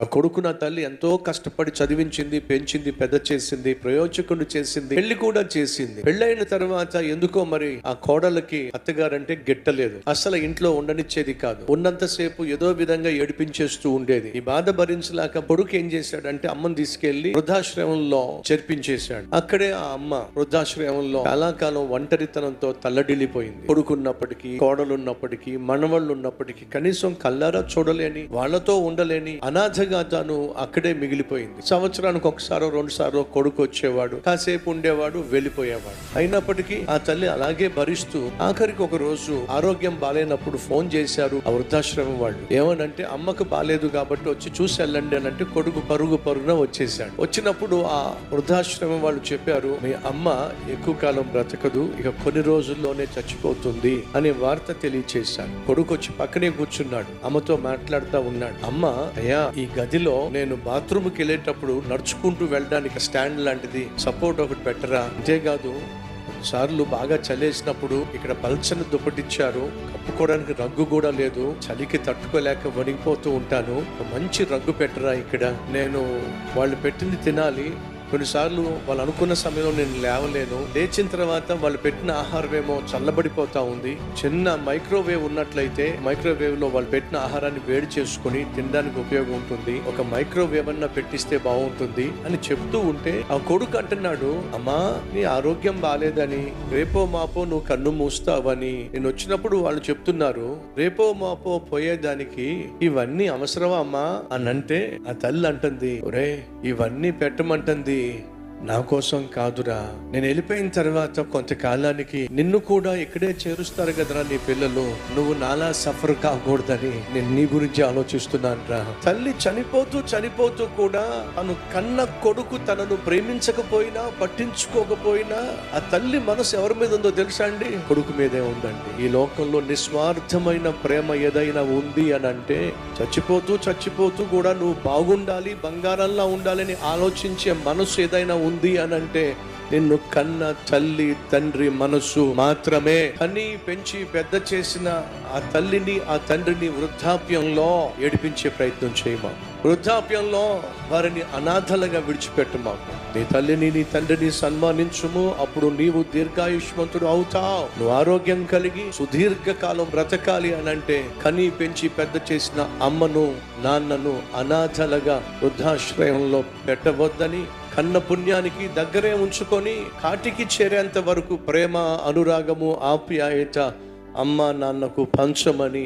ఆ కొడుకు నా తల్లి ఎంతో కష్టపడి చదివించింది, పెంచింది, పెద్ద చేసింది, ప్రయోజకుడు చేసింది, పెళ్లి కూడా చేసింది. పెళ్ళైన తర్వాత ఎందుకో మరి ఆ కోడలకి అత్తగారంటే గిట్టలేదు. అసలు ఇంట్లో ఉండనిచ్చేది కాదు. ఉన్నంతసేపు ఏదో విధంగా ఏడిపించేస్తూ ఉండేది. ఈ బాధ భరించలేక కొడుకు ఏం చేశాడంటే అమ్మని తీసుకెళ్లి వృద్ధాశ్రమంలో చేర్పించేశాడు. అక్కడే ఆ అమ్మ వృద్ధాశ్రమంలో చాలా కాలం ఒంటరితనంతో తల్లడిల్లిపోయింది. కొడుకున్నప్పటికీ, కోడలున్నప్పటికీ, మనవళ్ళు ఉన్నప్పటికీ కనీసం కల్లారా చూడలేని, వాళ్లతో ఉండలేని అనాథ తాను అక్కడే మిగిలిపోయింది. సంవత్సరానికి ఒకసారో రెండు సార్లు కొడుకు వచ్చేవాడు, కాసేపు ఉండేవాడు, వెళ్ళిపోయేవాడు. అయినప్పటికీ ఆ తల్లి అలాగే భరిస్తూ ఆఖరికి ఒక రోజు ఆరోగ్యం బాలేనప్పుడు ఫోన్ చేశారు ఆ వృద్ధాశ్రమం వాళ్ళు. ఏమనంటే అమ్మకు బాలేదు కాబట్టి వచ్చి చూసి వెళ్ళండి అని అంటే కొడుకు పరుగున వచ్చేసాడు. వచ్చినప్పుడు ఆ వృద్ధాశ్రమం వాళ్ళు చెప్పారు, మీ అమ్మ ఎక్కువ కాలం బ్రతకదు, ఇక కొన్ని రోజుల్లోనే చచ్చిపోతుంది అనే వార్త తెలియచేశాడు. కొడుకు వచ్చి పక్కనే కూర్చున్నాడు, అమ్మతో మాట్లాడుతూ ఉన్నాడు. అమ్మ, అయ్యా, ఈ గదిలో నేను బాత్రూమ్కి వెళ్ళేటప్పుడు నడుచుకుంటూ వెళ్ళడానికి స్టాండ్ లాంటిది సపోర్ట్ ఒకటి పెట్టరా, అంతేకాదు సార్లు బాగా చలేసినప్పుడు ఇక్కడ పల్చని దుప్పటిచ్చారు, కప్పుకోవడానికి రగ్గు కూడా లేదు, చలికి తట్టుకోలేక వణిగిపోతూ ఉంటాను, మంచి రగ్గు పెట్టరా, ఇక్కడ నేను వాళ్ళు పెట్టింది తినాలి, కొన్నిసార్లు వాళ్ళు అనుకున్న సమయంలో నేను లేవలేను, లేచిన తర్వాత వాళ్ళు పెట్టిన ఆహారం ఏమో చల్లబడిపోతా ఉంది, చిన్న మైక్రోవేవ్ ఉన్నట్లయితే మైక్రోవేవ్ లో వాళ్ళు పెట్టిన ఆహారాన్ని వేడి చేసుకుని తినడానికి ఉపయోగం ఉంటుంది, ఒక మైక్రోవేవ్ అన్నా పెట్టిస్తే బాగుంటుంది అని చెప్తూ ఉంటే ఆ కొడుకు అంటున్నాడు, అమ్మా నీ ఆరోగ్యం బాలేదని, రేపో మాపో నువ్వు కన్ను మూస్తావని నేను వచ్చినప్పుడు వాళ్ళు చెప్తున్నారు, రేపో మాపో పోయేదానికి ఇవన్నీ అవసరమా అమ్మా అని అంటే ఆ తల్లి అంటుంది, ఒరే ఇవన్నీ పెట్టమంటుంది నా కోసం కాదురా, నేను వెళ్ళిపోయిన తర్వాత కొంతకాలానికి నిన్ను కూడా ఇక్కడే చేరుస్తారు కదరా నీ పిల్లలు, నువ్వు నాలా సఫర్ కాకూడదని నేను నీ గురించి ఆలోచిస్తున్నాను రా. తల్లి చనిపోతూ కూడా తను కన్న కొడుకు తనను ప్రేమించకపోయినా పట్టించుకోకపోయినా ఆ తల్లి మనసు ఎవరి మీద ఉందో తెలుసా అండి? కొడుకు మీదే ఉందండి. ఈ లోకంలో నిస్వార్థమైన ప్రేమ ఏదైనా ఉంది అని అంటే చచ్చిపోతూ కూడా నువ్వు బాగుండాలి, బంగారంలా ఉండాలని ఆలోచించే మనసు ఏదైనా ఉంది అని అంటే నిన్ను కన్న తల్లి తండ్రి మనసు మాత్రమే. కని పెంచి పెద్ద చేసిన ఆ తల్లిని ఆ తండ్రిని వృద్ధాప్యంలో ఏడిపించే ప్రయత్నం చేయమా, వృద్ధాప్యంలో వారిని అనాథలుగా విడిచిపెట్టమాకు. నీ తల్లిని నీ తండ్రిని సన్మానించుము, అప్పుడు నీవు దీర్ఘాయుష్మంతుడు అవుతావు. నువ్వు ఆరోగ్యం కలిగి సుదీర్ఘకాలం బ్రతకాలి అని అంటే కని పెంచి పెద్ద చేసిన అమ్మను నాన్నను అనాథలుగా వృద్ధాశ్రయంలో పెట్టవద్దని, కన్న పుణ్యానికి దగ్గరే ఉంచుకొని కాటికి చేరేంత వరకు ప్రేమ, అనురాగము, ఆప్యాయత అమ్మ నాన్నకు పంచమని